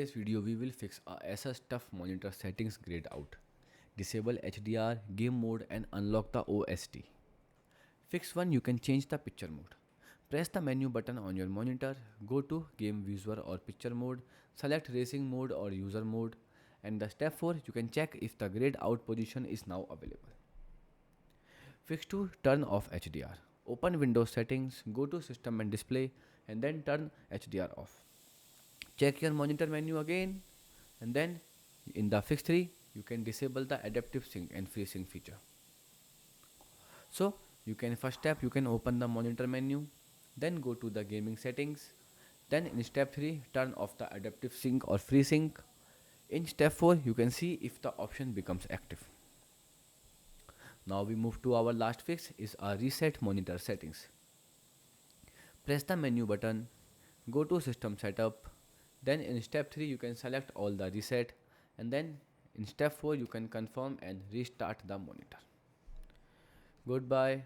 In this video we will fix a ASUS TUF monitor settings grayed out, disable HDR, game mode and unlock the OSD. Fix 1. You can change the picture mode. Press the menu button on your monitor, go to game viewer or picture mode, select racing mode or user mode, and the step 4 you can check if the grayed out position is now available. Fix 2. Turn off HDR. Open Windows settings, go to system and display and then turn HDR off. Check your monitor menu again and then in the fix 3 you can disable the adaptive sync and FreeSync feature. So you can first step you can open the monitor menu, then go to the gaming settings, then in step 3 turn off the adaptive sync or FreeSync. In step 4 you can see if the option becomes active. Now we move to our last fix is a reset monitor settings. Press the menu button, go to system setup, then in step 3 you can select all the reset and then in step 4 you can confirm and restart the monitor. Goodbye.